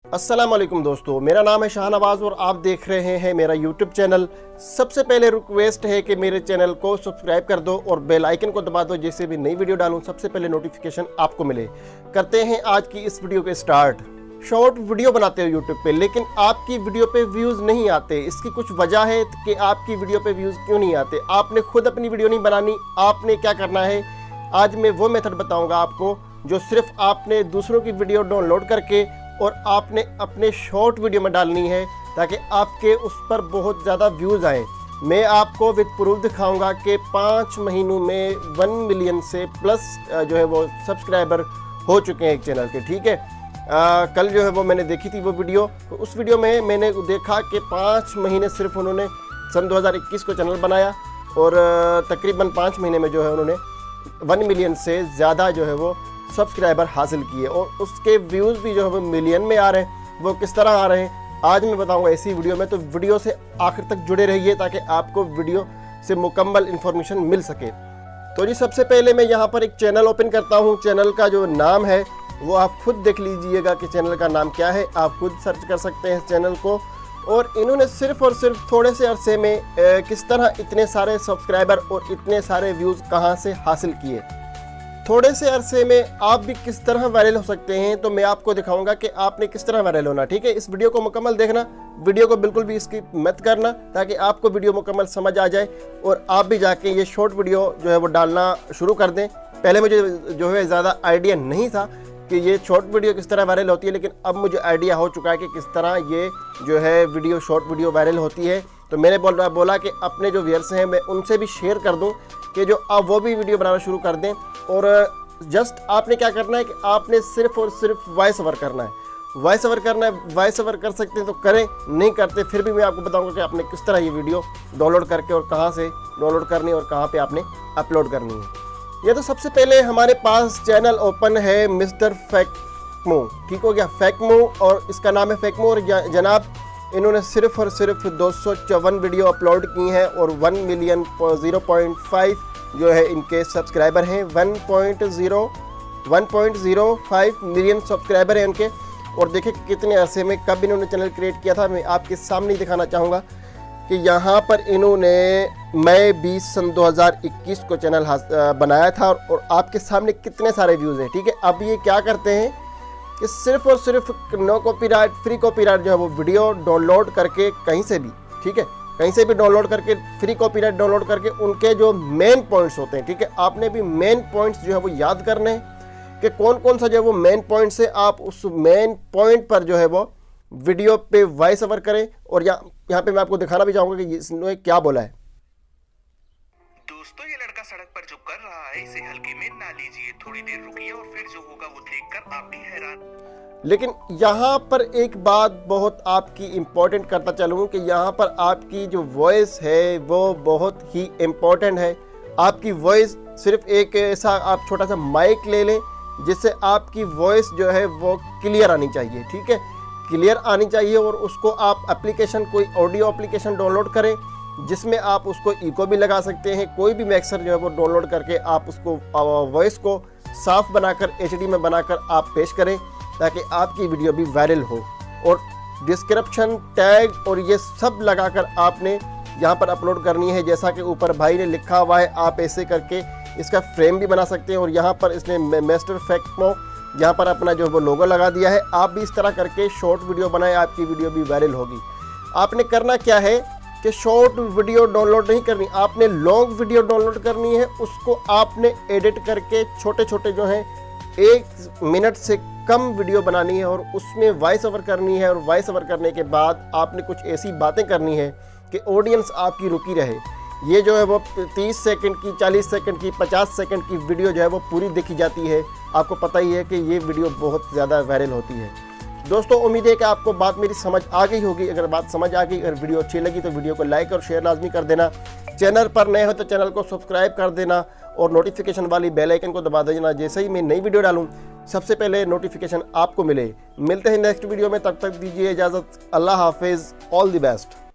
अस्सलाम वालेकुम दोस्तों, मेरा नाम है शाहनवाज और आप देख रहे हैं मेरा यूट्यूब चैनल। सबसे पहले रिक्वेस्ट है कि मेरे चैनल को सब्सक्राइब कर दो और बेल आइकन को दबा दो, जिससे भी नई वीडियो डालूं सबसे पहले नोटिफिकेशन आपको मिले। करते हैं आज की इस वीडियो के स्टार्ट। शॉर्ट वीडियो बनाते हो यूट्यूब पे, लेकिन आपकी वीडियो पे व्यूज़ नहीं आते। इसकी कुछ वजह है कि आपकी वीडियो पे व्यूज़ क्यों नहीं आते। आपने खुद अपनी वीडियो नहीं बनानी। आपने क्या करना है, आज मैं वो मेथड बताऊँगा आपको जो सिर्फ आपने दूसरों की वीडियो डाउनलोड करके और आपने अपने शॉर्ट वीडियो में डालनी है, ताकि आपके उस पर बहुत ज़्यादा व्यूज़ आएँ। मैं आपको विद प्रूफ दिखाऊंगा कि 5 महीनों में 1 मिलियन से प्लस जो है वो सब्सक्राइबर हो चुके हैं एक चैनल के। ठीक है, कल जो है वो मैंने देखी थी वो वीडियो, तो उस वीडियो में मैंने देखा कि 5 महीने सिर्फ उन्होंने सन 2021 को चैनल बनाया और तकरीबन 5 महीने में जो है उन्होंने 1 मिलियन से ज़्यादा जो है वो सब्सक्राइबर हासिल किए और उसके व्यूज़ भी जो है वो मिलियन में आ रहे हैं। वो किस तरह आ रहे हैं आज मैं बताऊंगा इसी वीडियो में, तो वीडियो से आखिर तक जुड़े रहिए ताकि आपको वीडियो से मुकम्मल इन्फॉर्मेशन मिल सके। तो जी सबसे पहले मैं यहाँ पर एक चैनल ओपन करता हूँ। चैनल का जो नाम है वो आप खुद देख लीजिएगा कि चैनल का नाम क्या है। आप खुद सर्च कर सकते हैं इस चैनल को। और इन्होंने सिर्फ और सिर्फ थोड़े से अरसे में किस तरह इतने सारे सब्सक्राइबर और इतने सारे व्यूज़ कहाँ से हासिल किए, थोड़े से अरसे में आप भी किस तरह वायरल हो सकते हैं, तो मैं आपको दिखाऊंगा कि आपने किस तरह वायरल होना। ठीक है, इस वीडियो को मुकम्मल देखना, वीडियो को बिल्कुल भी स्किप मत करना, ताकि आपको वीडियो मुकम्मल समझ आ जाए और आप भी जाके ये शॉर्ट वीडियो जो है वो डालना शुरू कर दें। पहले मुझे जो है ज़्यादा आइडिया नहीं था कि ये शॉर्ट वीडियो किस तरह वायरल होती है, लेकिन अब मुझे आइडिया हो चुका है कि किस तरह ये जो है वीडियो शॉर्ट वीडियो वायरल होती है। तो मैंने बोला कि अपने जो व्यूअर्स हैं मैं उनसे भी शेयर कर दूं कि जो अब वो भी वीडियो बनाना शुरू कर दें। और जस्ट आपने क्या करना है कि आपने सिर्फ और सिर्फ वॉइस ओवर करना है। वॉइस ओवर करना है, वॉइस ओवर कर सकते हैं तो करें, नहीं करते फिर भी मैं आपको बताऊंगा कि आपने किस तरह ये वीडियो डाउनलोड करके और कहाँ से डाउनलोड करनी है और कहाँ पे आपने अपलोड करनी है। ये तो सबसे पहले हमारे पास चैनल ओपन है मिस्टर फैक्मो। ठीक हो गया, फैक्मो, और इसका नाम है फैक्मो। और जनाब इन्होंने सिर्फ और सिर्फ 254 वीडियो अपलोड की हैं और 1 मिलियन 0.5 जो है इनके सब्सक्राइबर हैं। 1.05 मिलियन सब्सक्राइबर हैं उनके। और देखिए कितने अरसे में कब इन्होंने चैनल क्रिएट किया था, मैं आपके सामने दिखाना चाहूँगा कि यहाँ पर इन्होंने मई 20 सन 2021 को चैनल बनाया था और आपके सामने कितने सारे व्यूज़ हैं। ठीक है, अब ये क्या करते हैं कि सिर्फ और सिर्फ नो कॉपीराइट, फ्री कॉपीराइट जो है वो वीडियो डाउनलोड करके कहीं से भी, ठीक है, कहीं से भी डाउनलोड करके फ्री कॉपीराइट डाउनलोड करके उनके जो मेन पॉइंट्स होते हैं, ठीक है, आपने भी मेन पॉइंट्स जो है वो याद करने हैं कि कौन कौन सा जो है वो मेन पॉइंट्स है। आप उस मेन पॉइंट पर जो है वो वीडियो पे वॉइस ओवर करें। और यहाँ पे मैं आपको दिखाना भी चाहूँगा कि इसने क्या बोला है। दोस्तों, ये लड़का सड़क पर जो कर रहा है इसे हल्के में ना लीजिए, थोड़ी देर रुकिए और फिर जो होगा वो देखकर आप भी हैरान। लेकिन यहाँ पर एक बात बहुत आपकी इम्पोर्टेंट करता चलूँ कि यहाँ पर आपकी जो वॉइस है वो बहुत ही इम्पोर्टेंट है। आपकी वॉइस सिर्फ एक ऐसा आप छोटा सा माइक ले लें जिससे आपकी वॉइस जो है वो क्लियर आनी चाहिए। ठीक है, क्लियर आनी चाहिए। और उसको आप एप्लीकेशन, कोई ऑडियो एप्लीकेशन डाउनलोड करें जिसमें आप उसको इको भी लगा सकते हैं। कोई भी मिक्सर जो है वो डाउनलोड करके आप उसको वॉइस को साफ बनाकर HD में बनाकर आप पेश करें, ताकि आपकी वीडियो भी वायरल हो। और डिस्क्रिप्शन, टैग और ये सब लगाकर आपने यहाँ पर अपलोड करनी है। जैसा कि ऊपर भाई ने लिखा हुआ है, आप ऐसे करके इसका फ्रेम भी बना सकते हैं। और यहाँ पर इसने मिस्टर फैक्मो यहाँ पर अपना जो वो लोगो लगा दिया है। आप भी इस तरह करके शॉर्ट वीडियो बनाएं, आपकी वीडियो भी वायरल होगी। आपने करना क्या है कि शॉर्ट वीडियो डाउनलोड नहीं करनी, आपने लॉन्ग वीडियो डाउनलोड करनी है। उसको आपने एडिट करके छोटे छोटे जो हैं 1 मिनट से कम वीडियो बनानी है और उसमें वॉइस ओवर करनी है। और वॉइस ओवर करने के बाद आपने कुछ ऐसी बातें करनी है कि ऑडियंस आपकी रुकी रहे। ये जो है वो 30 सेकंड की, 40 सेकंड की, 50 सेकंड की वीडियो जो है वो पूरी देखी जाती है। आपको पता ही है कि ये वीडियो बहुत ज़्यादा वायरल होती है। दोस्तों, उम्मीद है कि आपको बात मेरी समझ आ गई होगी। अगर बात समझ आ गई, अगर वीडियो अच्छी लगी तो वीडियो को लाइक और शेयर लाजमी कर देना। चैनल पर नए हो तो चैनल को सब्सक्राइब कर देना और नोटिफिकेशन वाली बेल आइकन को दबा देना। जैसे ही मैं नई वीडियो डालूँ सबसे पहले नोटिफिकेशन आपको मिले। मिलते हैं नेक्स्ट वीडियो में, तब तक दीजिए इजाज़त। अल्लाह हाफिज़, ऑल द बेस्ट।